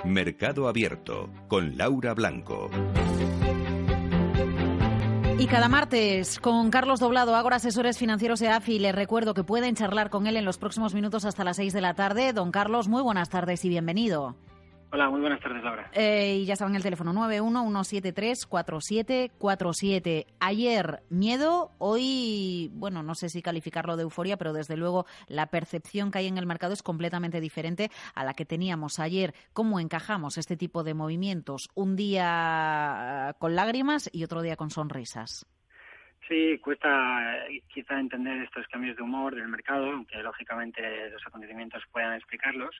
Mercado Abierto con Laura Blanco. Y cada martes con Carlos Doblado, Ágora Asesores Financieros EAFI. Les recuerdo que pueden charlar con él en los próximos minutos hasta las 6 de la tarde. Don Carlos, muy buenas tardes y bienvenido. Hola, muy buenas tardes, Laura. Y ya saben el teléfono 911734747. Ayer miedo, hoy, bueno, no sé si calificarlo de euforia, pero desde luego la percepción que hay en el mercado es completamente diferente a la que teníamos ayer. ¿Cómo encajamos este tipo de movimientos? Un día con lágrimas y otro día con sonrisas. Sí, cuesta quizá entender estos cambios de humor del mercado, aunque lógicamente los acontecimientos puedan explicarlos,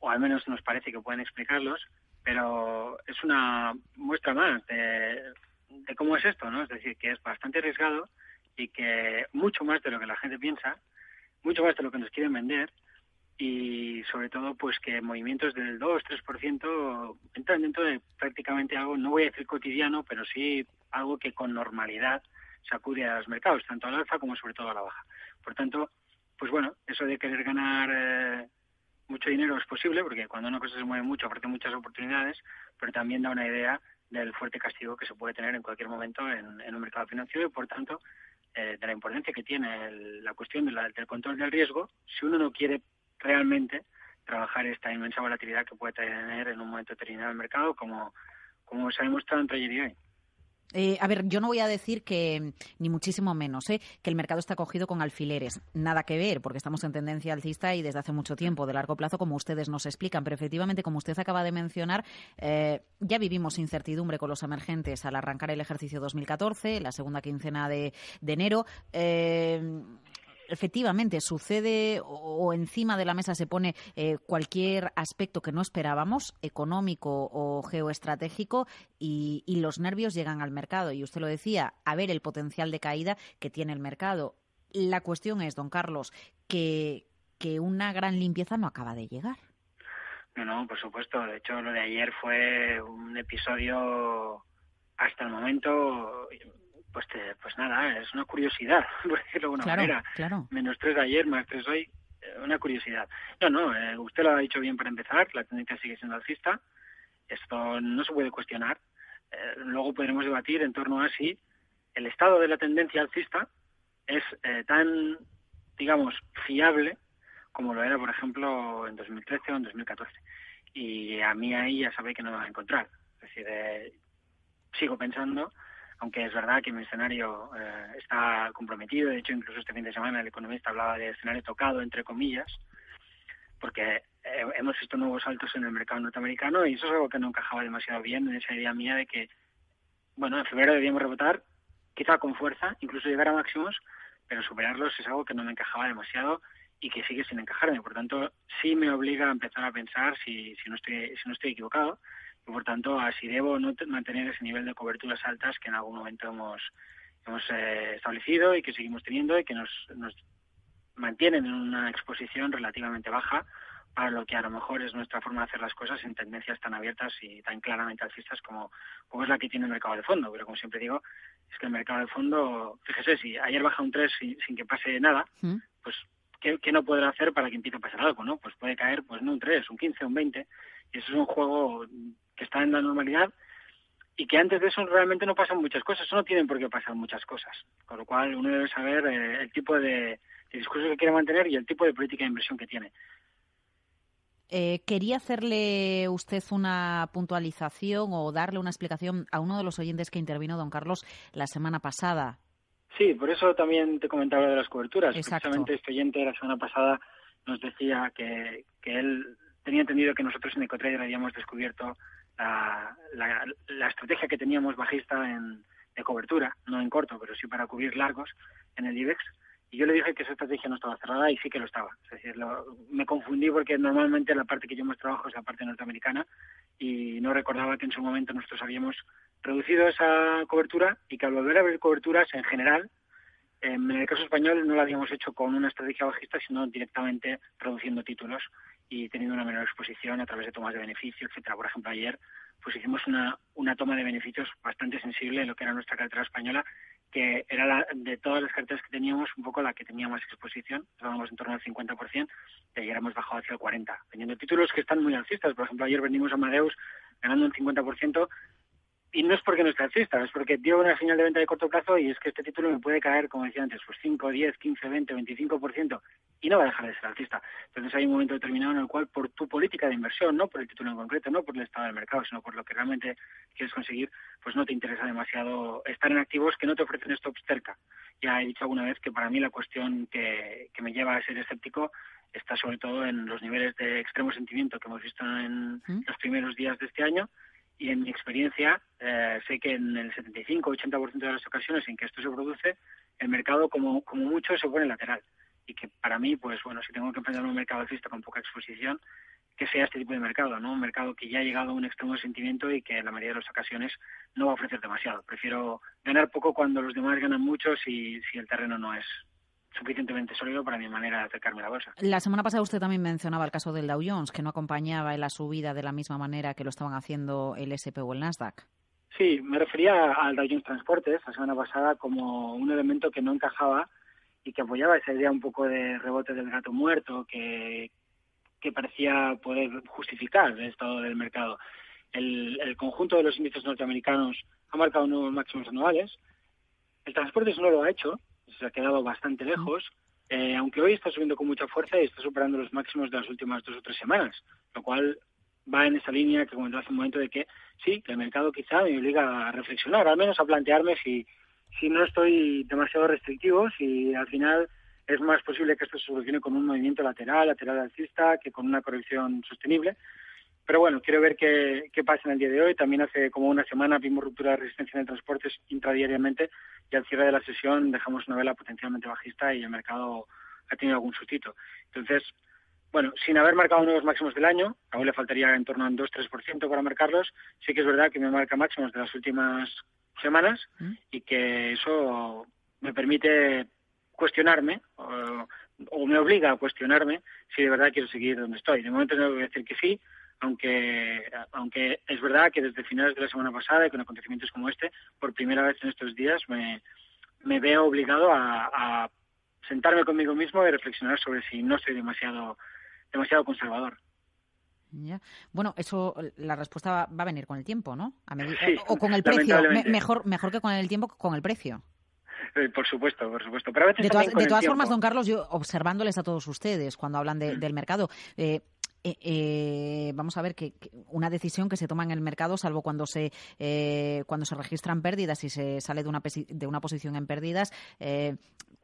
o al menos nos parece que pueden explicarlos, pero es una muestra más de cómo es esto, ¿no? Es decir, que es bastante arriesgado y que mucho más de lo que la gente piensa, mucho más de lo que nos quieren vender, y sobre todo pues que movimientos del 2-3% entran dentro de prácticamente algo, no voy a decir cotidiano, pero sí algo que con normalidad sacude a los mercados, tanto al alza como sobre todo a la baja. Por tanto, pues bueno, eso de querer ganar mucho dinero es posible, porque cuando una cosa se mueve mucho ofrece muchas oportunidades, pero también da una idea del fuerte castigo que se puede tener en cualquier momento en un mercado financiero y, por tanto, de la importancia que tiene la cuestión del control del riesgo si uno no quiere realmente trabajar esta inmensa volatilidad que puede tener en un momento determinado el mercado, como se ha demostrado entre ayer y hoy. A ver, yo no voy a decir que, ni muchísimo menos, que el mercado está cogido con alfileres. Nada que ver, porque estamos en tendencia alcista y desde hace mucho tiempo, de largo plazo, como ustedes nos explican. Pero efectivamente, como usted acaba de mencionar, ya vivimos incertidumbre con los emergentes al arrancar el ejercicio 2014, la segunda quincena de enero. Efectivamente, sucede o encima de la mesa se pone cualquier aspecto que no esperábamos, económico o geoestratégico, y los nervios llegan al mercado. Y usted lo decía, a ver el potencial de caída que tiene el mercado. La cuestión es, don Carlos, que una gran limpieza no acaba de llegar. No, por supuesto. De hecho, lo de ayer fue un episodio hasta el momento... Pues nada, es una curiosidad, por decirlo de alguna manera. Claro. -3 ayer, +3 hoy, una curiosidad. Usted lo ha dicho bien para empezar, la tendencia sigue siendo alcista, esto no se puede cuestionar. Luego podremos debatir en torno a si el estado de la tendencia alcista es tan, digamos, fiable como lo era, por ejemplo, en 2013 o en 2014. Y a mí ahí ya sabe que no me va a encontrar. Es decir, sigo pensando, aunque es verdad que mi escenario está comprometido. De hecho, incluso este fin de semana el economista hablaba de escenario tocado, entre comillas, porque hemos visto nuevos saltos en el mercado norteamericano y eso es algo que no encajaba demasiado bien en esa idea mía de que, bueno, en febrero debíamos rebotar, quizá con fuerza, incluso llegar a máximos, pero superarlos es algo que no me encajaba demasiado y que sigue sin encajarme. Por tanto, sí me obliga a empezar a pensar si no estoy equivocado, y por tanto, si debo no mantener ese nivel de coberturas altas que en algún momento hemos establecido y que seguimos teniendo y que nos mantienen en una exposición relativamente baja para lo que a lo mejor es nuestra forma de hacer las cosas en tendencias tan abiertas y tan claramente alcistas como es la que tiene el mercado de fondo. Pero como siempre digo, es que el mercado de fondo, fíjese, si ayer baja un 3 sin que pase nada, pues ¿qué no podrá hacer para que empiece a pasar algo, no? Pues puede caer, pues no un 3, un 15, un 20, y eso es un juego que está en la normalidad y que antes de eso realmente no pasan muchas cosas, no tienen por qué pasar muchas cosas, con lo cual uno debe saber el tipo de discurso que quiere mantener y el tipo de política de inversión que tiene. Quería hacerle usted una puntualización o darle una explicación a uno de los oyentes que intervino, don Carlos, la semana pasada. Sí, por eso también te comentaba de las coberturas. Exacto. Precisamente este oyente la semana pasada nos decía que él tenía entendido que nosotros en Ecotrader habíamos descubierto la estrategia que teníamos bajista de cobertura, no en corto, pero sí para cubrir largos en el IBEX. Y yo le dije que esa estrategia no estaba cerrada y sí que lo estaba. Es decir, me confundí porque normalmente la parte que yo más trabajo es la parte norteamericana y no recordaba que en su momento nosotros habíamos reducido esa cobertura y que al volver a ver coberturas en general, en el caso español no lo habíamos hecho con una estrategia bajista, sino directamente reduciendo títulos y teniendo una menor exposición a través de tomas de beneficio, etcétera. Por ejemplo, ayer pues hicimos una toma de beneficios bastante sensible en lo que era nuestra cartera española, que era de todas las carteras que teníamos un poco la que tenía más exposición, estábamos en torno al 50%, y ahora hemos bajado hacia el 40%, vendiendo títulos que están muy alcistas. Por ejemplo, ayer vendimos Amadeus ganando un 50%, y no es porque no esté alcista, es porque dio una señal de venta de corto plazo y es que este título me puede caer, como decía antes, pues 5, 10, 15, 20, 25% y no va a dejar de ser alcista. Entonces hay un momento determinado en el cual, por tu política de inversión, no por el título en concreto, no por el estado del mercado, sino por lo que realmente quieres conseguir, pues no te interesa demasiado estar en activos que no te ofrecen stops cerca. Ya he dicho alguna vez que para mí la cuestión que me lleva a ser escéptico está sobre todo en los niveles de extremo sentimiento que hemos visto en los primeros días de este año. Y en mi experiencia, sé que en el 75-80% de las ocasiones en que esto se produce, el mercado como mucho se pone lateral. Y que para mí, pues bueno, si tengo que enfrentar un mercado alcista con poca exposición, que sea este tipo de mercado, ¿no? Un mercado que ya ha llegado a un extremo de sentimiento y que en la mayoría de las ocasiones no va a ofrecer demasiado. Prefiero ganar poco cuando los demás ganan mucho si el terreno no es suficientemente sólido para mi manera de acercarme a la bolsa. La semana pasada usted también mencionaba el caso del Dow Jones, que no acompañaba en la subida de la misma manera que lo estaban haciendo el S&P o el Nasdaq. Sí, me refería al Dow Jones Transportes la semana pasada como un elemento que no encajaba y que apoyaba esa idea un poco de rebote del gato muerto que parecía poder justificar el estado del mercado. El conjunto de los índices norteamericanos ha marcado nuevos máximos anuales. El Transportes no lo ha hecho, se ha quedado bastante lejos, aunque hoy está subiendo con mucha fuerza y está superando los máximos de las últimas 2 o 3 semanas, lo cual va en esa línea que comentaba hace un momento de que sí, que el mercado quizá me obliga a reflexionar, al menos a plantearme si no estoy demasiado restrictivo, si al final es más posible que esto se solucione con un movimiento lateral alcista, que con una corrección sostenible. Pero bueno, quiero ver qué pasa en el día de hoy. También hace como una semana vimos ruptura de resistencia en el transporte intradiariamente y al cierre de la sesión dejamos una vela potencialmente bajista y el mercado ha tenido algún sustito. Entonces, bueno, sin haber marcado nuevos máximos del año, aún le faltaría en torno a un 2-3% para marcarlos. Sí que es verdad que me marca máximos de las últimas semanas y que eso me permite cuestionarme o me obliga a cuestionarme si de verdad quiero seguir donde estoy. De momento tengo que decir que sí, aunque es verdad que desde finales de la semana pasada y con acontecimientos como este, por primera vez en estos días me veo obligado a sentarme conmigo mismo y reflexionar sobre si no soy demasiado conservador. Ya. Bueno, eso, la respuesta va a venir con el tiempo, ¿no? Sí, o con el precio. Mejor que con el tiempo, con el precio. Por supuesto. Pero a veces de todas formas, don Carlos, yo observándoles a todos ustedes cuando hablan del mercado, vamos a ver que una decisión que se toma en el mercado, salvo cuando se registran pérdidas y se sale de una posición en pérdidas,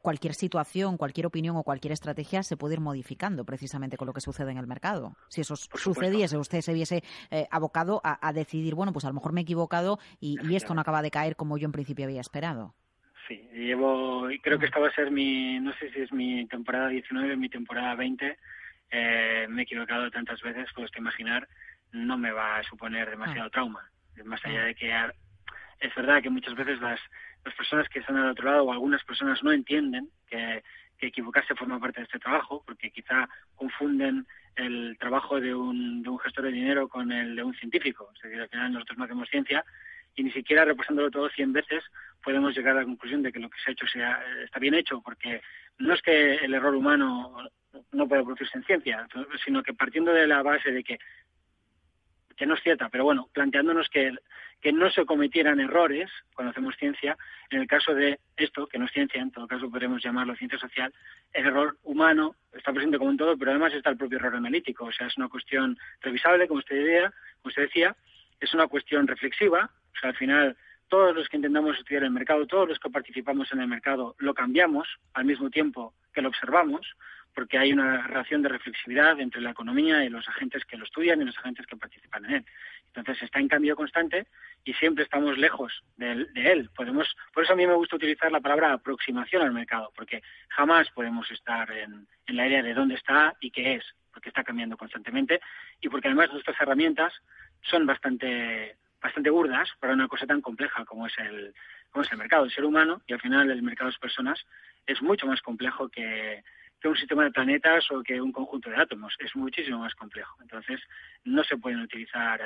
cualquier situación, cualquier opinión o cualquier estrategia se puede ir modificando precisamente con lo que sucede en el mercado. Si eso sucediese, usted se viese abocado a decidir, bueno, pues a lo mejor me he equivocado y esto no acaba de caer como yo en principio había esperado. Sí, creo que esta va a ser no sé si es mi temporada 19, mi temporada 20. Me he equivocado tantas veces, puedes imaginar, no me va a suponer demasiado trauma. Más allá de que es verdad que muchas veces las personas que están al otro lado o algunas personas no entienden que equivocarse forma parte de este trabajo, porque quizá confunden el trabajo de un gestor de dinero con el de un científico. Es decir, al final nosotros no hacemos ciencia y ni siquiera repasándolo todo 100 veces podemos llegar a la conclusión de que lo que se ha hecho está bien hecho, porque no es que el error humano no puede producirse en ciencia, sino que partiendo de la base de que no es cierta, pero bueno, planteándonos que no se cometieran errores cuando hacemos ciencia, en el caso de esto, que no es ciencia, en todo caso podremos llamarlo ciencia social, el error humano está presente como en todo, pero además está el propio error analítico, o sea, es una cuestión revisable, como usted decía, es una cuestión reflexiva, o sea, al final todos los que intentamos estudiar el mercado, todos los que participamos en el mercado, lo cambiamos al mismo tiempo que lo observamos, porque hay una relación de reflexividad entre la economía y los agentes que lo estudian y los agentes que participan en él. Entonces está en cambio constante y siempre estamos lejos de él. Por eso a mí me gusta utilizar la palabra aproximación al mercado, porque jamás podemos estar en la idea de dónde está y qué es, porque está cambiando constantemente y porque además nuestras herramientas son bastante burdas para una cosa tan compleja como es el mercado, el ser humano, y al final el mercado de personas es mucho más complejo que que un sistema de planetas o que un conjunto de átomos. Es muchísimo más complejo. Entonces, no se pueden utilizar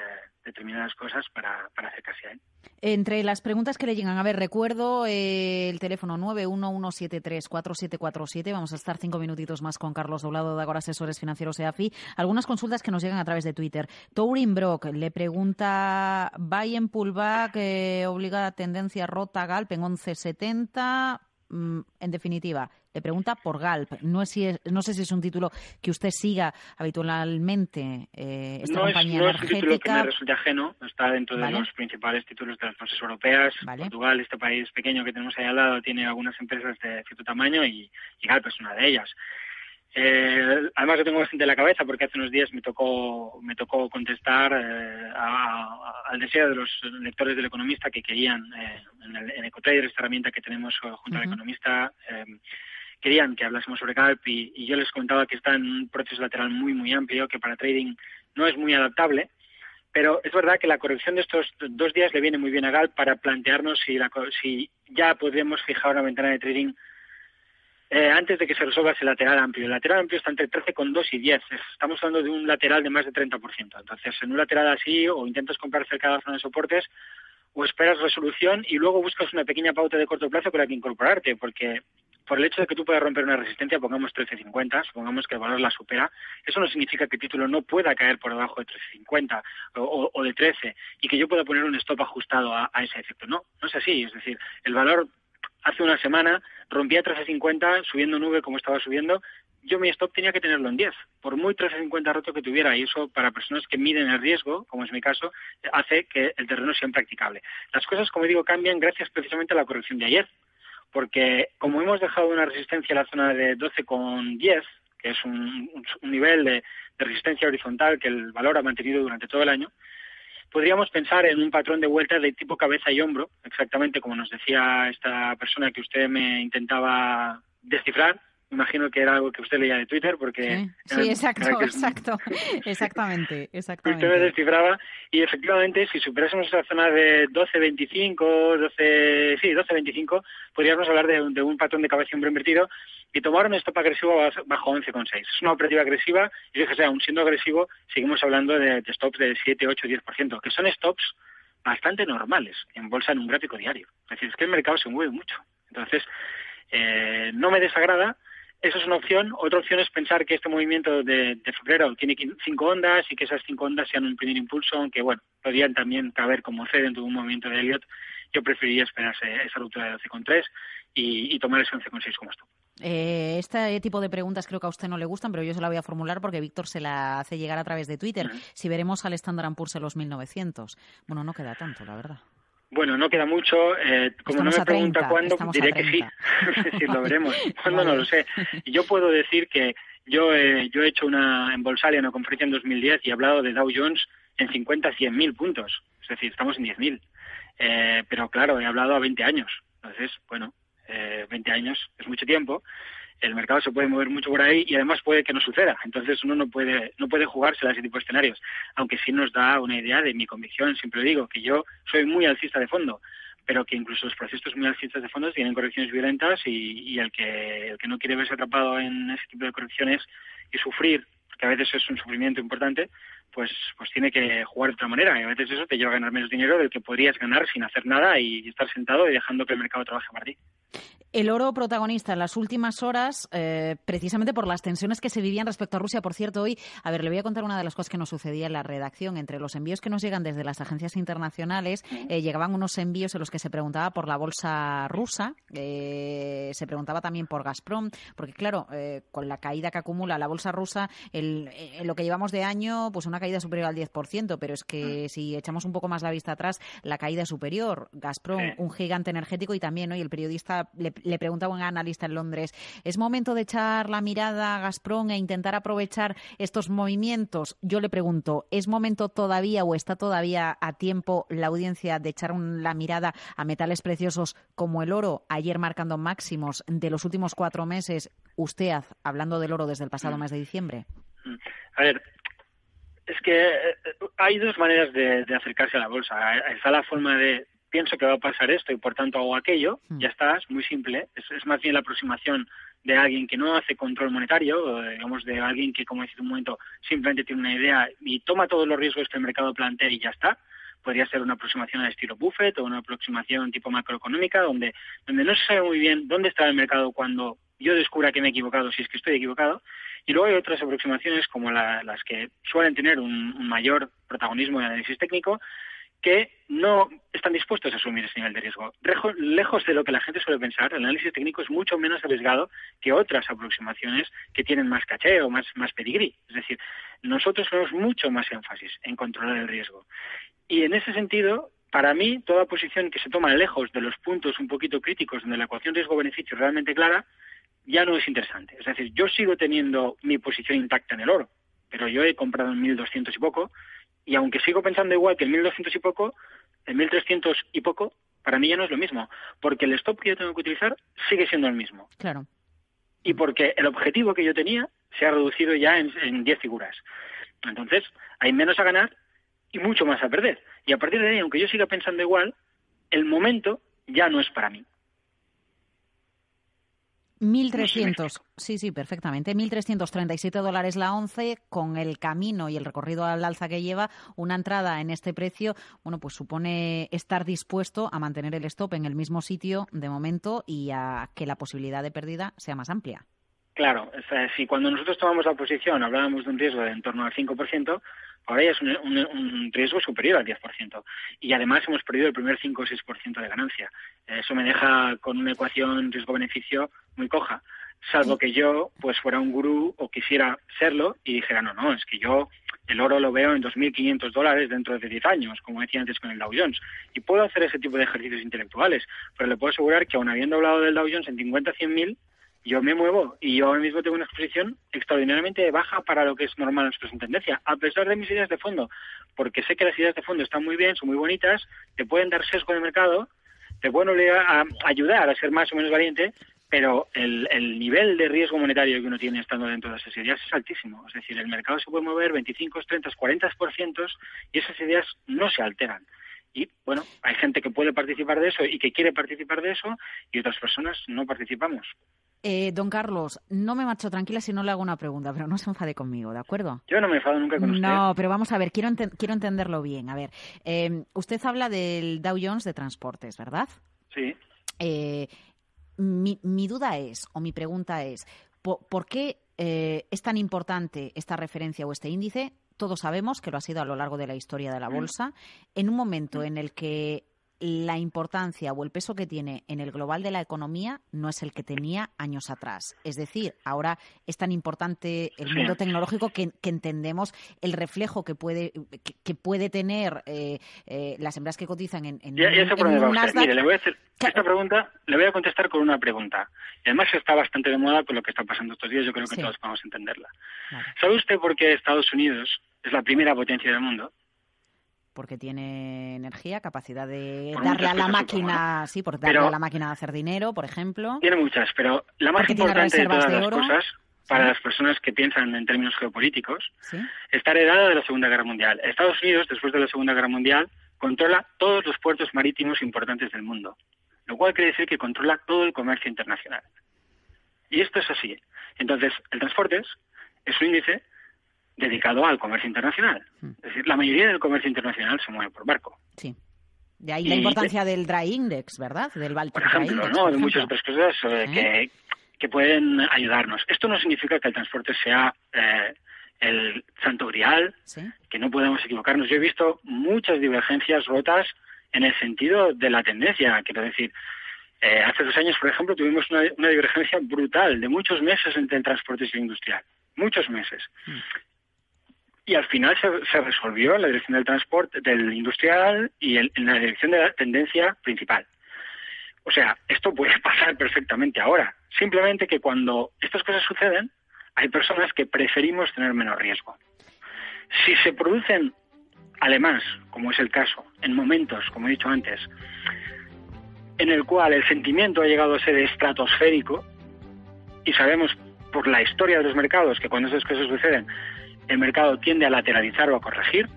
determinadas cosas para acercarse a él. Entre las preguntas que le llegan, a ver, recuerdo el teléfono 911734747. Vamos a estar 5 minutitos más con Carlos Doblado de Agora Asesores Financieros EAFI. Algunas consultas que nos llegan a través de Twitter. Tourin Brock le pregunta, buy en pullback, obliga tendencia rota Galp en 11.70. En definitiva, le pregunta por Galp. No sé si es un título que usted siga habitualmente, esta compañía energética. No es un título que me resulte ajeno, está dentro de los principales títulos de las bolsas europeas. Vale. Portugal, este país pequeño que tenemos ahí al lado, tiene algunas empresas de cierto tamaño y Galp es una de ellas. Además lo tengo bastante en la cabeza porque hace unos días me tocó contestar al deseo de los lectores del Economista que querían en EcoTrader, esta herramienta que tenemos junto al Economista, querían que hablásemos sobre Galp y yo les comentaba que está en un proceso lateral muy muy amplio, que para trading no es muy adaptable, pero es verdad que la corrección de estos 2 días le viene muy bien a Galp para plantearnos si ya podemos fijar una ventana de trading antes de que se resuelva ese lateral amplio. El lateral amplio está entre 13,2 y 10. Estamos hablando de un lateral de más de 30%. Entonces, en un lateral así, o intentas comprar cerca de la zona de soportes, o esperas resolución y luego buscas una pequeña pauta de corto plazo con la que incorporarte, porque por el hecho de que tú puedas romper una resistencia, pongamos 13.50, supongamos que el valor la supera, eso no significa que el título no pueda caer por debajo de 13.50 o de 13 y que yo pueda poner un stop ajustado a ese efecto. No es así. Es decir, el valor hace una semana rompía 13.50 subiendo nube como estaba subiendo, yo mi stop tenía que tenerlo en 10, por muy 13.50 roto que tuviera, y eso para personas que miden el riesgo, como es mi caso, hace que el terreno sea impracticable. Las cosas, como digo, cambian gracias precisamente a la corrección de ayer, porque como hemos dejado una resistencia en la zona de 12,10, que es un nivel de resistencia horizontal que el valor ha mantenido durante todo el año, podríamos pensar en un patrón de vuelta de tipo cabeza y hombro, exactamente como nos decía esta persona que usted me intentaba descifrar. Me imagino que era algo que usted leía de Twitter, porque... Sí, exactamente. Usted me descifraba, y efectivamente, si superásemos esa zona de 12.25, podríamos hablar de un patrón de cabeza y hombro invertido y tomar un stop agresivo bajo 11,6. Es una operativa agresiva, y fíjese, aún siendo agresivo, seguimos hablando de stops de 7, 8, 10%, que son stops bastante normales en bolsa en un gráfico diario. Es decir, es que el mercado se mueve mucho. Entonces, no me desagrada. Eso es una opción. Otra opción es pensar que este movimiento de febrero tiene 5 ondas y que esas 5 ondas sean un primer impulso, aunque bueno, podrían también caber como C dentro de un movimiento de Elliott. Yo preferiría esperarse esa ruptura de 12,3 y tomar ese 11,6 como stop. Este tipo de preguntas creo que a usted no le gustan, pero yo se la voy a formular porque Víctor se la hace llegar a través de Twitter. Si veremos al Standard & Poor's en los 1.900. Bueno, no queda tanto, la verdad. Bueno, no queda mucho. Como no me pregunta cuándo, diré que sí. Es decir, lo veremos. ¿Cuándo? No lo sé. Y yo puedo decir que yo he hecho en Bolsalia una conferencia en 2010 y he hablado de Dow Jones en 50, 100.000 puntos. Es decir, estamos en 10.000. Pero claro, he hablado a 20 años. Entonces, bueno, 20 años es mucho tiempo. El mercado se puede mover mucho por ahí y además puede que no suceda. Entonces uno no puede jugarse a ese tipo de escenarios, aunque sí nos da una idea de mi convicción. Siempre digo que yo soy muy alcista de fondo, pero que incluso los procesos muy alcistas de fondo tienen correcciones violentas y el que no quiere verse atrapado en ese tipo de correcciones y sufrir, porque a veces es un sufrimiento importante, pues tiene que jugar de otra manera, y a veces eso te lleva a ganar menos dinero del que podrías ganar sin hacer nada y estar sentado y dejando que el mercado trabaje para ti. El oro protagonista en las últimas horas, precisamente por las tensiones que se vivían respecto a Rusia. Por cierto, hoy, le voy a contar una de las cosas que nos sucedía en la redacción. Entre los envíos que nos llegan desde las agencias internacionales, llegaban unos envíos en los que se preguntaba por la bolsa rusa, se preguntaba también por Gazprom, porque claro, con la caída que acumula la bolsa rusa, en lo que llevamos de año, pues una caída superior al 10%, pero es que si echamos un poco más la vista atrás, la caída es superior. Gazprom, un gigante energético, y también hoy el periodista le preguntaba a un analista en Londres, ¿es momento de echar la mirada a Gazprom e intentar aprovechar estos movimientos? Yo le pregunto, ¿es momento todavía o está todavía a tiempo la audiencia de echar la mirada a metales preciosos como el oro, ayer marcando máximos de los últimos 4 meses, usted hablando del oro desde el pasado mes de diciembre? A ver, es que hay dos maneras de acercarse a la bolsa. Está la forma de pienso que va a pasar esto y por tanto hago aquello, ya está, es muy simple. Es más bien la aproximación de alguien que no hace control monetario, o digamos de alguien que, como he dicho un momento, simplemente tiene una idea y toma todos los riesgos que el mercado plantea y ya está. Podría ser una aproximación al estilo Buffett o una aproximación tipo macroeconómica, donde no se sabe muy bien dónde está el mercado cuando yo descubra que me he equivocado, si es que estoy equivocado. Y luego hay otras aproximaciones como las que suelen tener un mayor protagonismo de análisis técnico, que no están dispuestos a asumir ese nivel de riesgo. Lejos de lo que la gente suele pensar, el análisis técnico es mucho menos arriesgado que otras aproximaciones que tienen más caché o más pedigrí. Es decir, nosotros tenemos mucho más énfasis en controlar el riesgo. Y en ese sentido, para mí, toda posición que se toma lejos de los puntos un poquito críticos donde la ecuación riesgo-beneficio es realmente clara, ya no es interesante. Es decir, yo sigo teniendo mi posición intacta en el oro, pero yo he comprado en 1.200 y poco, y aunque sigo pensando igual que el 1.200 y poco, el 1.300 y poco, para mí ya no es lo mismo, porque el stop que yo tengo que utilizar sigue siendo el mismo. Claro. Y porque el objetivo que yo tenía se ha reducido ya en 10 figuras. Entonces, hay menos a ganar y mucho más a perder. Y a partir de ahí, aunque yo siga pensando igual, el momento ya no es para mí. 1.300, sí, perfectamente. $1.337 la once, con el camino y el recorrido al alza que lleva, una entrada en este precio, bueno, pues supone estar dispuesto a mantener el stop en el mismo sitio de momento y a que la posibilidad de pérdida sea más amplia. Claro, o sea, si cuando nosotros tomamos la posición hablábamos de un riesgo de en torno al 5%, ahora ya es un riesgo superior al 10%. Y además hemos perdido el primer 5 o 6% de ganancia. Eso me deja con una ecuación riesgo-beneficio muy coja. Salvo que yo pues fuera un gurú o quisiera serlo y dijera, no, es que yo el oro lo veo en $2.500 dentro de 10 años, como decía antes con el Dow Jones. Y puedo hacer ese tipo de ejercicios intelectuales, pero le puedo asegurar que aun habiendo hablado del Dow Jones en 50 100.000, yo me muevo y yo ahora mismo tengo una exposición extraordinariamente baja para lo que es normal en nuestra tendencia, a pesar de mis ideas de fondo, porque sé que las ideas de fondo están muy bien, son muy bonitas, te pueden dar sesgo de mercado, te pueden obligar a ayudar a ser más o menos valiente, pero el nivel de riesgo monetario que uno tiene estando dentro de esas ideas es altísimo. Es decir, el mercado se puede mover 25, 30, 40% y esas ideas no se alteran. Y, bueno, hay gente que puede participar de eso y que quiere participar de eso y otras personas no participamos. Don Carlos, no me marcho tranquila si no le hago una pregunta, pero no se enfade conmigo, ¿de acuerdo? Yo no me enfado nunca con usted. No, pero vamos a ver, quiero entenderlo bien. A ver, usted habla del Dow Jones de transportes, ¿verdad? Sí. Mi duda es, o mi pregunta es, ¿por qué es tan importante esta referencia o este índice? Todos sabemos que lo ha sido a lo largo de la historia de la bolsa, en un momento en el que la importancia o el peso que tiene en el global de la economía no es el que tenía años atrás. Es decir, ahora es tan importante el mundo tecnológico que entendemos el reflejo que puede tener las empresas que cotizan en un Nasdaq. Mire, le voy a hacer esta pregunta, le voy a contestar con una pregunta. Y además está bastante de moda con lo que está pasando estos días, yo creo que todos podemos entenderla. Vale. ¿Sabe usted por qué Estados Unidos es la primera potencia del mundo? Porque tiene energía, capacidad de por darle a la máquina, a la máquina de hacer dinero, por ejemplo. Tiene muchas, pero la más importante de todas las cosas, para las personas que piensan en términos geopolíticos, está heredada de la Segunda Guerra Mundial. Estados Unidos, después de la Segunda Guerra Mundial, controla todos los puertos marítimos importantes del mundo, lo cual quiere decir que controla todo el comercio internacional. Y esto es así. Entonces, el transportes es un índice dedicado al comercio internacional. Es decir, la mayoría del comercio internacional se mueve por barco. Sí. De ahí la importancia del Dry Index, ¿verdad? Del Baltic Dry Index. De muchas otras cosas que pueden ayudarnos. Esto no significa que el transporte sea el santo grial, que no podemos equivocarnos. Yo he visto muchas divergencias rotas en el sentido de la tendencia. Quiero decir, hace 2 años, por ejemplo, tuvimos una divergencia brutal de muchos meses entre el transporte y el industrial. Muchos meses. Y al final se resolvió en la dirección del transporte, del industrial y en la dirección de la tendencia principal. O sea, esto puede pasar perfectamente ahora. Simplemente que cuando estas cosas suceden, hay personas que preferimos tener menos riesgo. Si se producen, además, como es el caso, en momentos, como he dicho antes, en el cual el sentimiento ha llegado a ser estratosférico, y sabemos por la historia de los mercados que cuando esas cosas suceden, el mercado tiende a lateralizar o a corregir,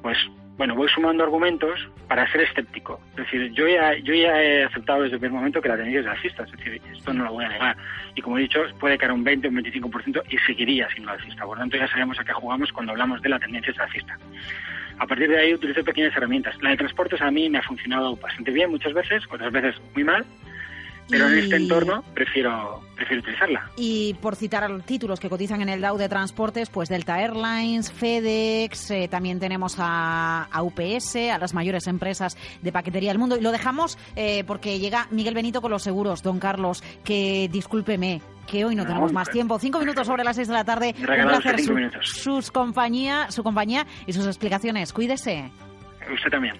pues bueno, voy sumando argumentos para ser escéptico. Es decir, yo ya he aceptado desde el primer momento que la tendencia es alcista. Es decir, esto no lo voy a negar. Y como he dicho, puede caer un 20 o un 25% y seguiría siendo alcista. Por lo tanto, ya sabemos a qué jugamos cuando hablamos de la tendencia alcista. A partir de ahí utilizo pequeñas herramientas. La de transportes a mí me ha funcionado bastante bien muchas veces, otras veces muy mal. Pero en este entorno prefiero utilizarla. Y por citar títulos que cotizan en el Dow de transportes, pues Delta Airlines, FedEx, también tenemos a UPS, a las mayores empresas de paquetería del mundo. Y lo dejamos porque llega Miguel Benito con los seguros. Don Carlos, que discúlpeme, que hoy no tenemos más tiempo. 5 minutos sobre las 6 de la tarde. Un placer su compañía y sus explicaciones. Cuídese. Usted también.